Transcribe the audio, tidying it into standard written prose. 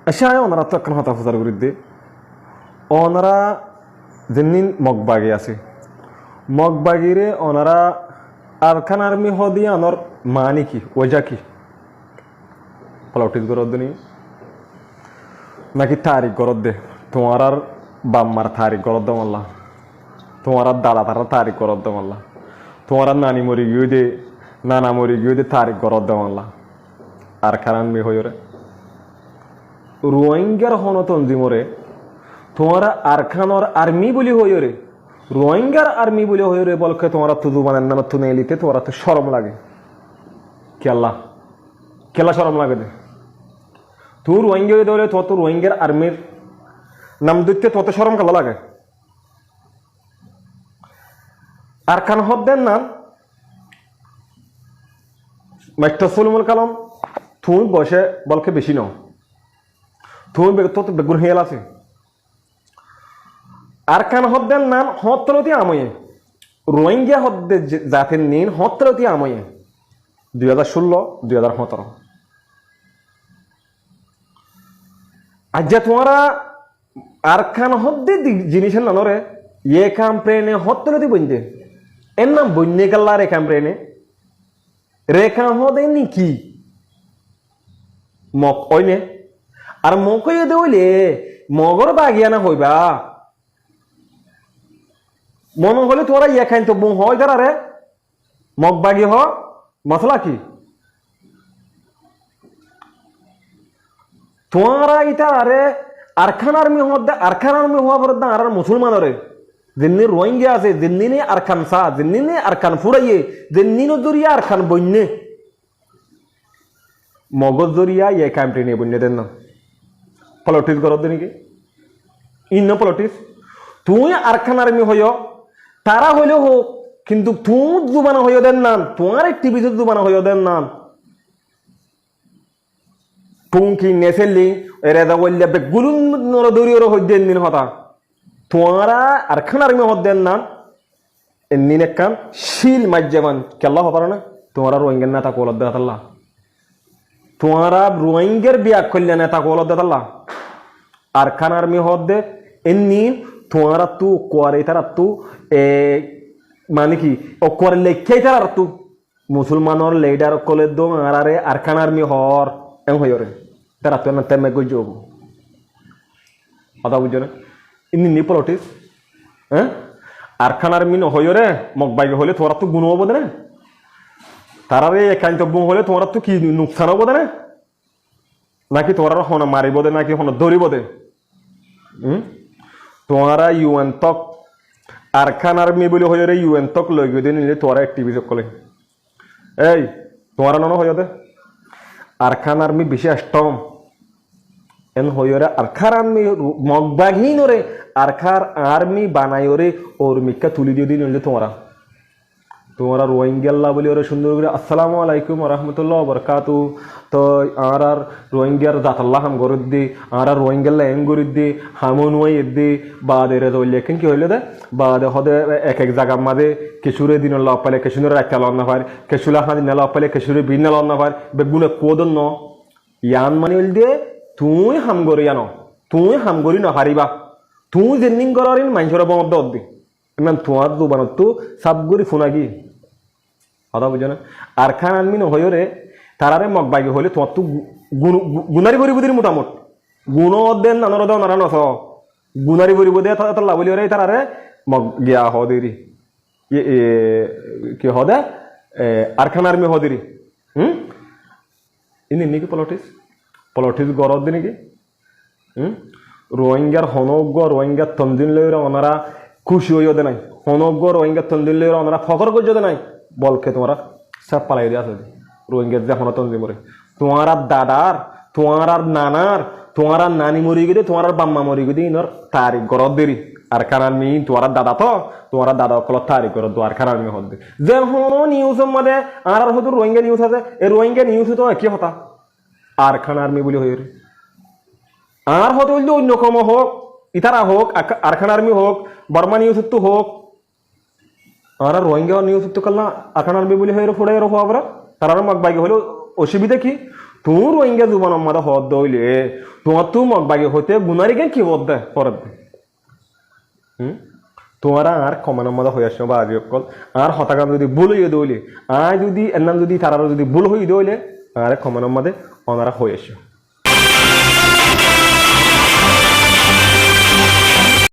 আশা ওনারা তো এখন হতা ফুজার বিরুদ্ধে ওনারা যেমনি মগবাগি আছে মগবাগিরে ওনারা আরখান আর্মি হদিয়া অনর মানি কি ওজা কি প্লটিস গরদ নি নাকি তারিখ গরদ দে তোমার আর বাম্মার তারিখ গরদ মাল্লা তোমার আর দাদা তারা তারিখ গরদ মাল্লা তোমার আর নানি মরি গিয়ে দে নানা মরি গিয়ে দে তারিখ গরদ মাল্লা আরখান আর্মি হইরে রোহিঙ্গার হন তঞ্জিমরে তোমারা আরখানর আর্মি বলি হইরে রোহিঙ্গার আর্মি বলি হইরে বলকে তোমারা তো জুবানের নামে তো নেলিতে তোমারা তো শরম লাগে কেলা কেলা শরম লাগে দে তুই রোহিঙ্গা হয়ে দেওয়া তো রোহিঙ্গার আর্মির নাম দিতে তত শরম কেলা লাগে আরখান হদ্দের নাম মাইটাসুলমুল কালাম তুই বসে বলকে বেশি নাও তুমি তো বেগুন হেল আছে আরখান হদ্দের নাম হত্তরতি আময়ে রোহিঙ্গা হদ্দের জাতির নিন হত্তরতি আময়ে 2016-2017 আজ তোমারা আরখান হদ্দের জিনিসের নানরে এ কাম প্রেনে হত্তরতি বইন্দে এর নাম বন্যে কাল্লা রেখাম প্রেনে রেখা হদে নি কি মক ওইনে আর মকইয়ে দেওয়াইলে মগর বাগিয়া না হইবা মনে হলে তোরা ইয়ে খাইন তো হয় তারা মগ বাগি হ মশলা কি তোরা ইটা আরে আরখান আর্মি হওয়া পর আর মুসলমানরে যেমনি রোহিঙ্গা আছে যেমনি আরখান সা যেমনি আরখান ফুরাইয়ে যেমনি জরিয়া আরখান বন্যে মগজ জরিয়া ইয়ে কামটি নিয়ে বন্যে দেন না পলিটিক্স করত নাকি ইন্ন পলিটিক্স তুই আরখান আর্মি হইয় তারা হইলেও হোক কিন্তু তুই জুবানা হইয় দেন নান তোমার টিভিতে জুবানা হইয় দেন নান তুই কি নেসেলি এরা বললে বেগুলুন দরিয়র হইতেন দিন হতা তোমরা আরখান আর্মি হদ্দেন নান এমনি একখান শিল মাজ্জামান কেল্লা হবার না তোমরা রোহিঙ্গার নেতা কোলদ দেখাল্লা তোমরা রোহিঙ্গার বিয়া করলে নেতা কোলদ দেখাল্লা আরখান আর্মি হদ্দে এমনি তোমরা তু কোয়ারে তারা তু মানে কি ও কোয়ারে লেখাই তারা তু মুসলমানর লিডার কলে দো আরে আরখান আর্মি হর এম হইরে তারা তো না তেমে গই যাব কথা বুঝছো না ইনি নি পলিটিক্স হ্যাঁ আরখান আর্মি হইরে মগবাইগে হলে তোরা তো গুণ হবো না তারারে একান্ত গুণ হলে তোমরা তো কি নুকসান হবো না নাকি তোমরা হন মারিব দে নাকি হন ধরিব দে তোমরা ইউএন তক আরখান আর্মি বলে হইরে ইউএন তক লই গই নিলে তোরা অ্যাক্টিভিস্ট কলে এই তোমরা নন হইয় দে আরখান আর্মি বেশি স্ট্রং এন হইরে আরখার আর্মি মগবাঘিনরে আরখার আর্মি বানাইরে ওর মিক্কা তুলি দিয়ে নিলে তোমরা রোহিঙ্গা বলি ওরা সুন্দর করে আসসালামু আলাইকুম রহমতুল্লাহ বরকাতু তো আর রোহিঙ্গার জাতাল্লাহ হাম গরুদ দি আর রোহিঙ্গাল্লা এম গরুদ দি হামন ওয়াই দি বাদে রে দইলে কেন কি হইলে দে বাদে হদে এক জায়গার মাঝে কিছুরে দিন ল পালে কিছুরে রাখতে লন না পার কিছুলা হান নেল পালে কিছুরে বিন লন না পার বেগুনে কোদন ন ইয়ান মানে হইল দিয়ে তুই হাম গরি আনো তুই হাম গরি না হারিবা তুই জেনিং করারিন মাইনছরা বমদ দি ইমান তোমার দুবানত তো সাবগুরি ফোনাগি কথা বুঝো না আরখান আর্মি নহয়রে তারারে মগবাগি হলে তোমার তো গুনারি ভরি বুদির মোটামুট গুণ দেন নানর দেও নারা নস গুনারি ভরি বুদে তার লাভলি ওরে তারারে মগ গিয়া হদেরি কি হদে আরখান আর্মি হদেরি ইনি নাকি পলিটিক্স গরদ দি নাকি রোহিঙ্গার হনজ্ঞ রোহিঙ্গার তঞ্জিন লইরে ওনারা খুশি হইও দে নাই হনজ্ঞ রোহিঙ্গা তঞ্জিন লইরে ওনারা ফখর করছো দে নাই বলকে তোমরা সব পালাই দিয়ে আসে রোহিঙ্গার যে হন তঞ্জিন মরে তোমার দাদার তোমার নানার তোমার নানি মরি গিয়ে তোমার বাম্মা মরি গিয়ে ইনর তারিখ গরদ দেরি আরখান আর্মি তোমার দাদা তো তোমার দাদা কল তারিখ গরদ আরখান আর্মি হদ দে যে হনো নিউজের মধ্যে আর হয়তো রোহিঙ্গা নিউজ আছে এই রোহিঙ্গা নিউজ তো কি হতা আরখান আর্মি বলি হয়ে আর হতে বলতে অন্য কম হোক ইতারা হোক আরখান আর্মি হোক বর্মা নিউজ তো হোক আর রোহিঙ্গা নিউজ তো কাল্লা আরখান আর্মি বলি হয়ে ফোড়ে হওয়া তারা মগবাইকে হলে অসুবিধা কি তোর রোহিঙ্গা জুবান আমাদের হদ দইলে তোমার তো মগ বাগে হতে গুনারি কেন কি হদ দে পরের দে তোমারা আর কমানোর মধ্যে হয়ে আসছে বা আজি অকল আর হতাকাম যদি ভুল হইয়ে দইলে আর যদি এর নাম যদি তারা যদি ভুল হয়ে দইলে আর কমানোর মধ্যে ওনারা হয়ে আসছে